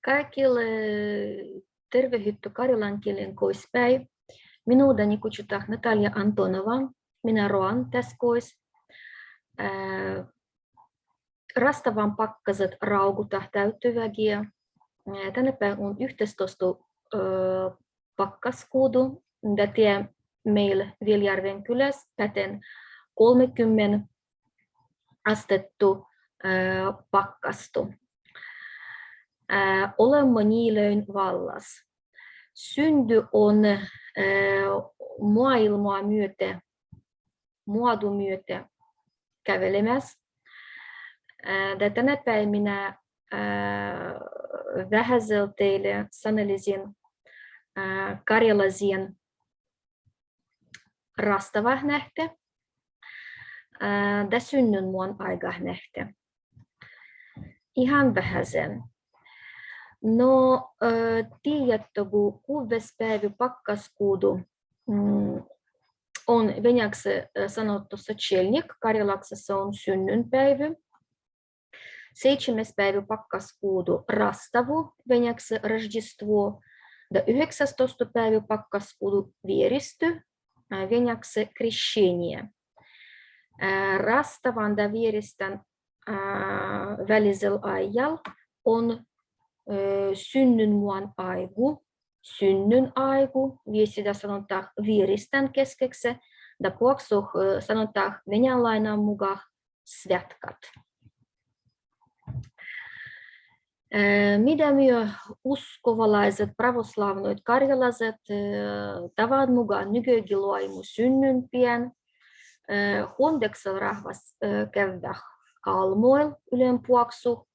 Kaikille tervehditty karjalan kielen koispäin. Minudani kutsutaan Natalia Antonova. Minä roan tässä kois. Rastavan pakkaset rauguta täyttyvägiä. Tänä päivänä on 11 pakkaskuudu. Tätä meillä Viljärven kylässä päten 30 astettu pakkastu. Olemme niilöin vallas. Synty on maailmaa myötä, muodon myötä kävelemässä. Tänä päivänä vähäisellä teille sanellisin karjalaisen rastava nähte. Da synnyn muun aika nähte. Ihan vähäisen. No, tiedättekö, 6. päivä pakkaskuudu on venäjäksi sanottu sochelnik, karjalaksi se on synnynpäivä. 7. päivä pakkaskuudu rastavu, venäjäksi Рождество. 19. päivä pakkaskuudu vieristy, venäjäksi krещение. Rastavan ja vieristän välisellä ajalla on synnynmuan aiku, synnyn aiku, ja sitä sanotaan vieristän keskeksi, ja puoksuh sanotaan venäläinen mukaan svätkat. Mitä myö uskovalaiset, pravoslavnoit karjalaiset tavan mukaan nykyäkin luoimu synnynpien, hondeksel rahvas käydä kalmoil ylen puoksuh,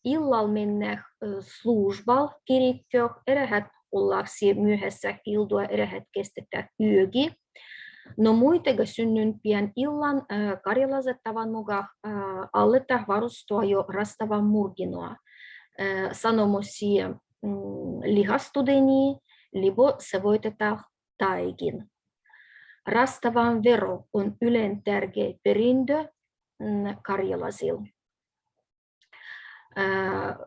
illalla mennä slujbal kirikkoon, eräät ollaksi myöhässä iltua, eräät kestetään yögi. No muitakin synnynpien illan karjalaiset tavan mukaan aletaan varustua jo rastavan murginoa. Sanomusia lihastudeni, libo se voitetaan taigin. Rastavan vero on ylen tärkeä perintö karjalaisilla.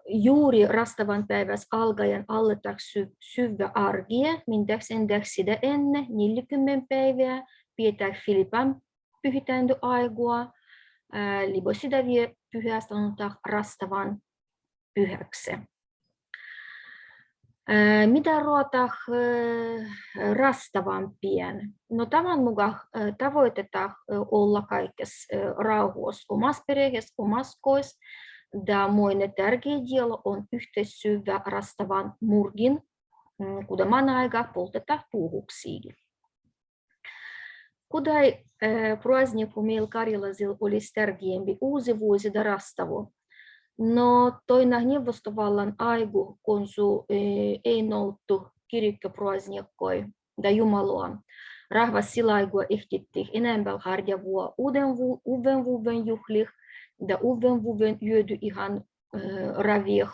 Juuri rastavan päivässä alkaen aletaan syvä argie, mintäkseen sitä ennen 40 päivää pidetään Filipan pyhitänty aigua, libo sitä vie pyhää sanotaan rastavan pyhäksi. Mitä ruotaa rastavampien? No tavan mukaan tavoitetaan olla kaikessa rauhuassa omassa perheessä, omassa koissa. Ja moinen tärkeä dielo on yhteissyvä rastavan murgin, kuten aika poltetaan puuhuksiin. Kuten prazdniku meillä karjalaisilla olisi tärkeämpi uusi vuosi ja rastavu. No toina neuvostovallan aiku, kun ei nouttu kirkkoprazdnikkoi ja jumalua. Rahvas sillä aigua ehtitti enemmän harjavua uuden vuoden juhlih. Ja uuden vuoden hyödy ihan ravih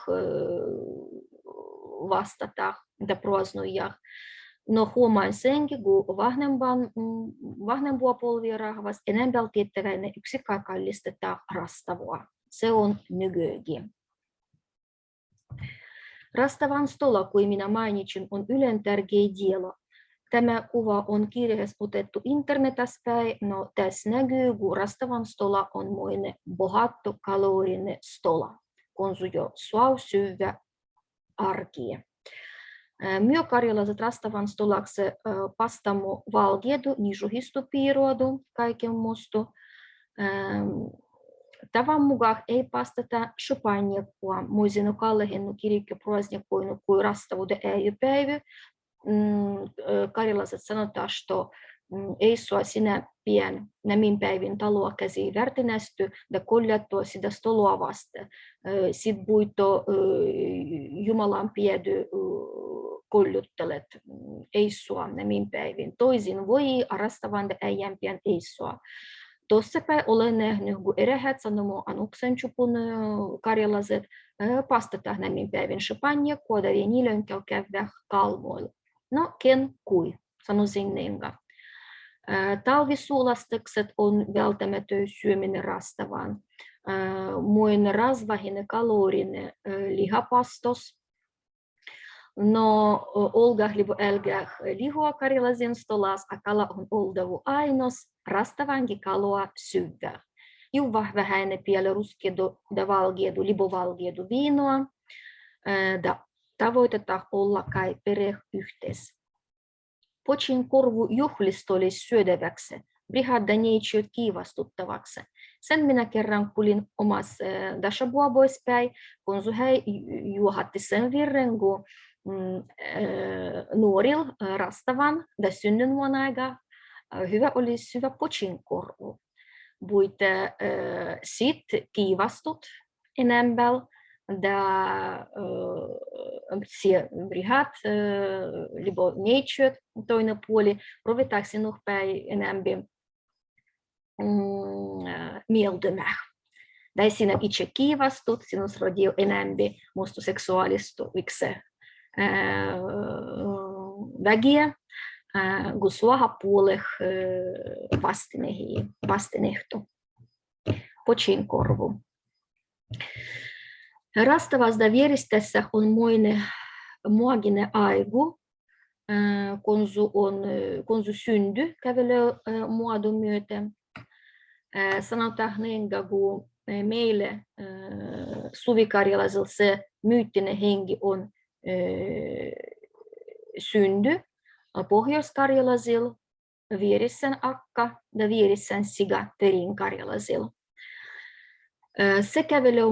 vastata ja prazdnuja. No huomaan senkin, kun vahvempua polvia rahvas enemmän tiettäväinen yksi kallistetaan rastavua. Se on nykyäkin. Rastavan stola, kuin minä mainitsin, on ylen tärkeä dielo. Tämä kuva on kirjassa otettu internetissä päin. No, tässä näkyy, kun rastavan stola on moinen bohattu kalorinen stola, kun se jo suau syvä arkia. Myö karjalaiset rastavan stolaksi pastamu valgiedu, nižuhistu piiruodu, kaiken mustu. Tavan mukaan ei pastata champagnekua, muisinu kallehennu kirikkoprazdnikkoinu kuin rastavuuden päivä. Karjalaiset sanotaan, että ei sua sinä pien nämin päivin taloa käsi värtinästy ja koljattua sitä stoloa vasta. Sitten buito Jumalan piedy koljuttelet ei sua nämin päivin. Toisin voi arastavan äijänpien ei sua. Tuossa päin olen nähnyt, kun eräät sanomu anuksen chupun karjalaiset pastataan nämin päivin champagne, kuoda vienilön käydä kalmoilla. No, ken kui, sanoisin nenga. Talvisuulastukset on välttämätön syöminen rastavaan. muin rasvahinen kalorinen lihapastos. No Olga libo älgää lihua Karjalaisen stolas, a kala on oldavu ainos, rastavankin kalua syvää. Juva vähäinen piele ruskedu da valgiedu, libo valgiedu viinoa, da tavoitetaan olla kai perheyhteis. Pochin korvu juhlista oli syödäväksi, brihadda neitsyöt kiivastuttavaksi. Sen minä kerran kuulin omassa dashabuaboispäin, kun hän juohatti sen virren, kun nuoril rastavan da synnynvuonna aika hyvä oli syvä pochin korvu. Buit sit kiivastut enemmän, da brihat libo neitsyöt toinen puoli, rovitaanko sinun päin enemmän mieltymään. Tai sinä itse kiivastut, sinus rodii enemmän musta seksuaalistuviksi vägiä, kun suohapuoleh vastinehto. Pochin korvu. Rastavasta vieristessä on moinen muaginen aigu, kun su syndy kävelee muodon myöten. Sanotaan näin, kun meille suvikarjalaisella se myyttinen henki on syndy, pohjoiskarjalaisilla vierissän akka ja vierissän siga perinkarjalaisilla. Se kävelee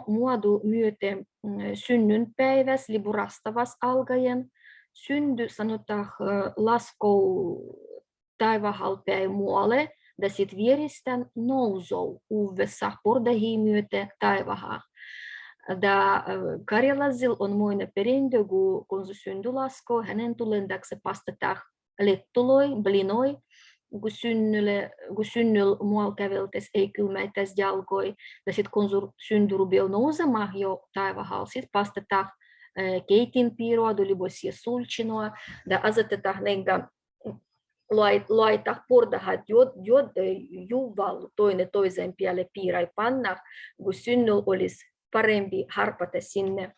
muodon myöten synnynpäiväs liburastavas alkaen. Syndy sanotaan laskou taivahalpäin muualle, ja sit vieristän nousou uudessa pordahiin myöten taivahaan. Da karjalaisilla on moinen perintö, kun se syndy laskoo, hänen tulendaksi pastetaan lettuloi, blinoi, kun synnyllä muualla käveltäisi ei kylmäitäisi jalkoi. Ja sitten kun syndy rupeaa nousemaan jo taivaalla, sitten pastetaan keitinpiiroa, liboisia sulchinoa, ja asetetaan näitä laita pordahat juval toinen toisen päälle piirai panna, kun synnyllä olisi parempi harpata sinne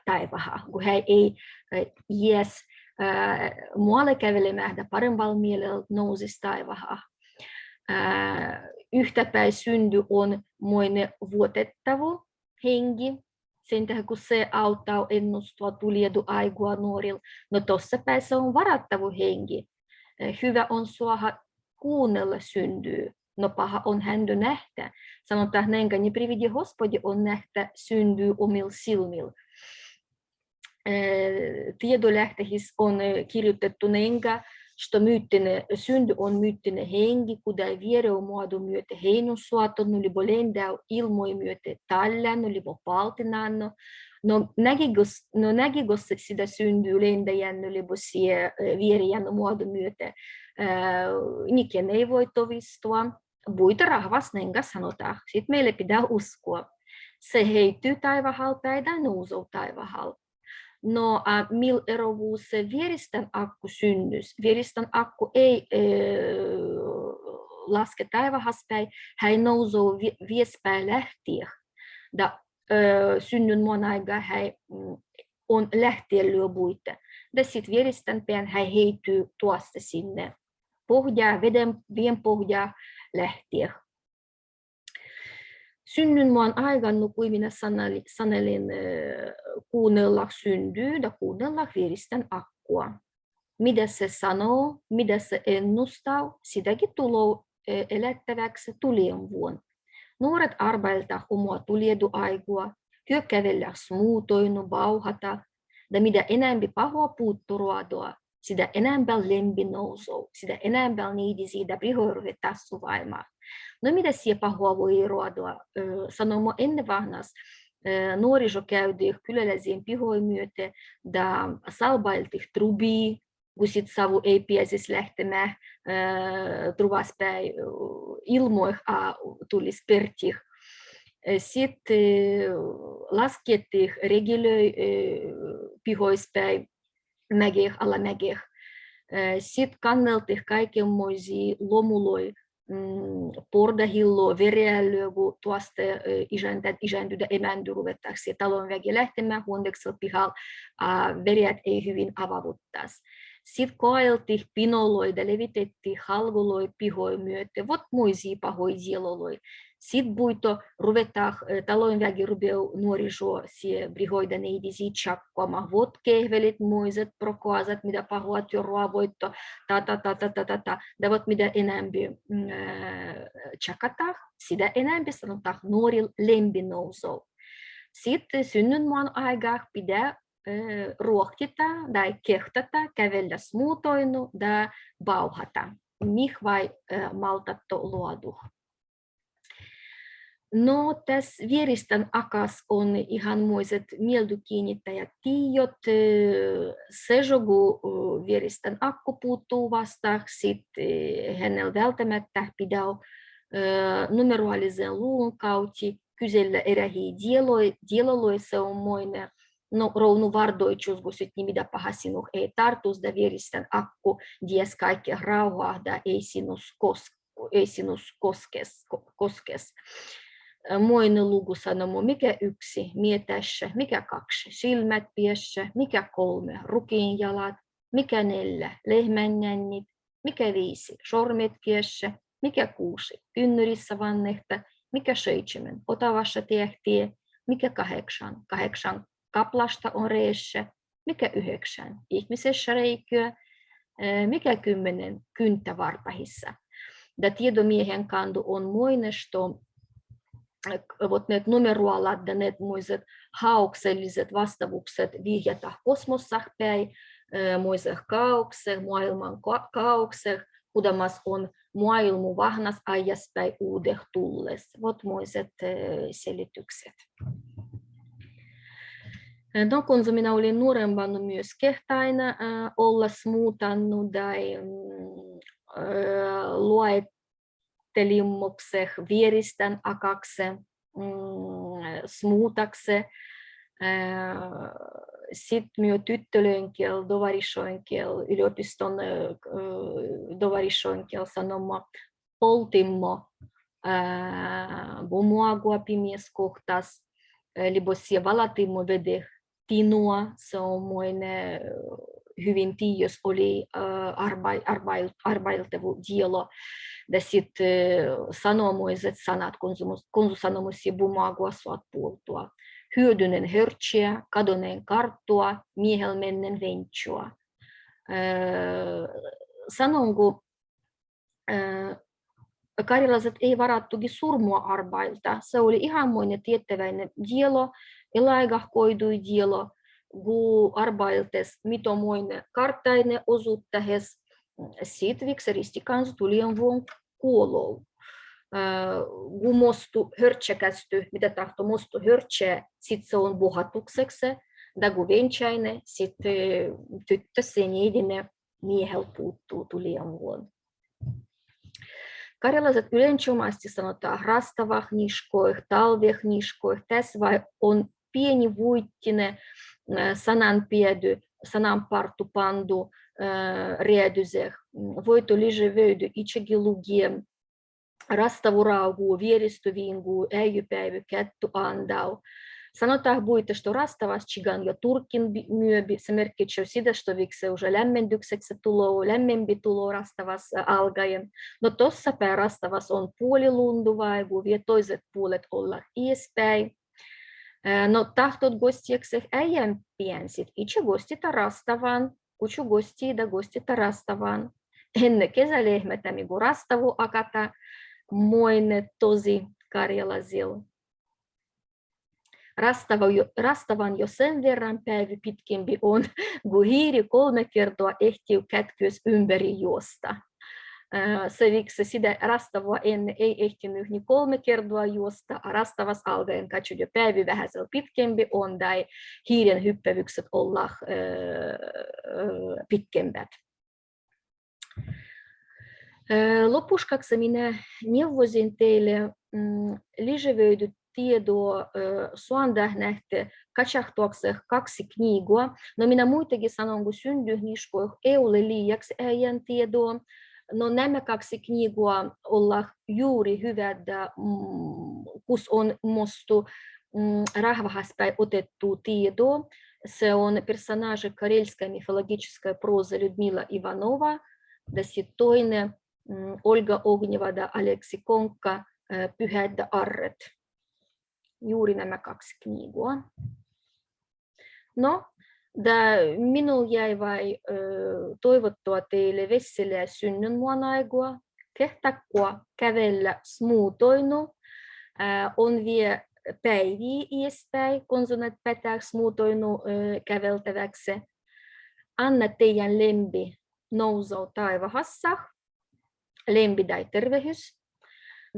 taivahaan, kun hän ei jäs muualle kävelemään ja paremmalla mielellä nousisi taivahaan. Yhtäpäin syndy on moinen vuotettava henki, sen tähän kun se auttaa ennustua tuliedu aigua nuorilla. No tossa päässä on varattava henki. Hyvä on suoha kuunnella syndyy, no paha on händy nähdä. Sanotaan näin, niin prividi Hospodi on nähdä syndyy omilla silmillä. Tiedolähteissä on kirjoitettu näin, että syndy on myyttinen henki, kuten viereu muodon myötä heinussuoton, libo lendäu ilmoi myötä tallan, libo paltinanno. No näkikö sitä syntyy lendäjän, libo sie vierijän muodon myötä. Niken ei voi tovistua. Buita rahvas nenga sanotaan. Sitten meille pitää uskoa. Se heittyy taivahal päin tai nousuu taivahal. No, mil erovuus se vieristän akku synnys. Vieristän akku ei laske taivahaspäin, hän nousuu viespäin lähtien. Da synnyn muun aikaa hän on lähtien lyöbuita. Ja sitten vieristän päin hän heittyy tuosta sinne pohjaa, veden pohjaa lähtien. Synnyn muun aikana, kun minä sanelin kuunnella syntyy ja kuunnella vieristän akkua. Mitä se sanoo, mitä se ennustaa, sitäkin tulee elättäväksi tulien vuonna. Nuoret arvailta omaa tulieduaikua, hyökkävellä muutoinu, vauhata, ja mitä enemmän pahoa puutturuadoa, sitä enemmän lempi nousuu, sitä enemmän niitä siitä prihoiruhe tassuvaimaa. No mitä siellä pahoa voi ruodoa? Sanomo ennen vanhas nuoriso käytiin kyläläisiin pihoin myöten, ja salbailtiin trubii, kun sit savu ei pääsisi lähtemään truvaspäin ilmoih, tulisi pertih. Sitten laskettiin regelöi pihoispäin mägeh, alamägeh. Sitten kanneltiin kaikenmoisia lomuloi pordahillo, vereälyö, kun tuosta isäntyä emändy ruvettaisiin talon väki lähtemään huondeksella pihalla, vereät ei hyvin avavuttaisi. Sitten koeltiin pinoloida, levitettiin halgoloi pihoi myötä, vot muisia pahoi dieloloi. Sitten buito ruvetaan talon väki rubeu nuoriso sie brihoida neidisi tjakkoma, vot kehvelit muiset prokoasat, mitä pahoat jo ruovoitto, da vot mitä enämpi tjakataan, sitä enämpi sanotaan nuoril lempinousou. Sitten synnynmaan aikaa pitää ruohtita tai kehtata, kävellä muutoinu tai bauhata, mih vai maltatto luodu. No, tässä vieristän akas on ihan muiset mieltykiinnittäjät tiiot. Se joku vieristän akku puuttuu vasta, sitten hänellä välttämättä pitää numeroaalisen luvun kautta kysellä erähiä dieloloi, se on moinen. No, rounu vardoitsuus, kun sitten mitä paha sinuh ei tartus, da vieristän akku, dies kaikki rauhaa, da ei sinus koskes. Moinen luku sanoo, mikä 1, mietässä, mikä 2, silmät piessä, mikä 3, rukiin jalat, mikä 4, lehmän jännit, mikä 5, sormet kiessä, mikä 6, tynnyrissä vannehta, mikä 7, Otavassa tehtiin, mikä 8 kaplasta on reissä, mikä 9, ihmisessä reikyä, mikä 10, kynttä varpahissa. Ja tiedomiehen kandu on moinesto, вот ne numeroalat ja ne muiset haukselliset vastaavukset vihjata kosmossa päin, muiset kaukset, maailman kaukset, kudamas on maailmu vahnas ajas päin uudeh tulles. Vot muiset selitykset. No, kun minä olin nuorempana myös kehtaina olla smuutannut tai luettelimmokseh vieristän akakse, smuutakse. Sitten minun tyttölönkel, dovarishoinkel, yliopiston dovarishoinkel sanoma poltimmo bumagua pimieskohtas, libo sie valatimmo vedeh tinua, se on moinen hyvin tiios oli arvailtavu dielo. Ja sitten sanomuiset sanat, kun sanomuisia bumagua saat puoltua. Hyödynen hörtsiä, kadoneen karttua, miehel mennen ventsua. Sanonko, karjalaiset ei varattukin surmua arvailta. Se oli ihan moinen tiettäväinen dielo, elaigah koidui dielo, kun arvailtes mitomoinen karttainen osuuttahes, sit vikseristi kanssa tulien vuon kuolou. Kun mostu hörtsäkästy, mitä tahto mostu hörtsää, sit se on buhatukseksi, ja kun ventsäinen, sit tyttö sen edinen miehel puuttuu tulien vuon. Karjalaiset yleensä sanotaan rastavah niskoih, talveh niskoih. Tässä on pieni vuittinen sananpiedy, sananpartupandu riedyseh. Voito liževöidy itsekin lugie rastavuraugu, vieristuvingu, äijypäivy, kättu andau. Sanotaan buita, что rastavas chigan jo turkin myöbi, se merkitsee sitä, что vikse уже lämmendykseksi tulo, lämmempi tulo rastavas algaen. No tossa päin rastavas on puolilunduvaigu, vie toiset puolet olla iespäin. No tahtot gostiakseh äijän piensit, itse gostita rastavan, kutsu gostida gostita rastavan. Enne kesälehmätä, migu rastavu akata, moine tosi karjalaisilla. Rastavan jo sen verran päivä pitkempi on, kun hiiri 3 kertaa ehtii kätkyys ympäri juosta. Se viksi sitä rastavaa ennen ei ehtinyt niin 3 kertaa juosta, rastavas alkaen katsoa jo päivä vähän pitkempi on, tai hiiren hyppävykset olla pitkempät. Lopuksi minä neuvoisin teille lisävöidyt tietoa suonda nähtä katsahtuakseen 2 kniigua. No minä muitakin sanon, kun syntyy niskoih ei ole liiaksi äijän tietoa. No nämä kaksi knigua olla juuri hyvät, kus on mostu rahvahaspäin otettu tietoa. Se on personaže karelskая мифологическая проза Людмила Иванова, да sitten toinen Olga Ognjeva ja Aleksi Konkka, Pyhät ja arret. Juuri nämä kaksi knigua. No, minun jäi vain toivottua teille vesselää synnynvuonaigua, kehtakua kävellä smuutoinu, on vie päiviä iespäin, konsulat pätääks muutoinu käveltäväksi. Anna teidän lempi nousua taivahassa, lempi tai tervehys,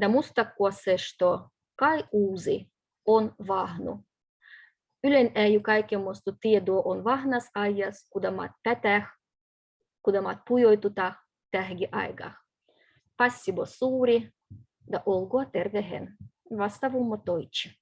ja muistakua se, että kai uusi on vahnu. Ylen ei kaiken muista tietoa on vahnas ajas, kudamat pätää, kudamat pujoituta tähänkin aikaan. Passibo suuri, ja olkoa tervehen. Vastaavummo toitsi.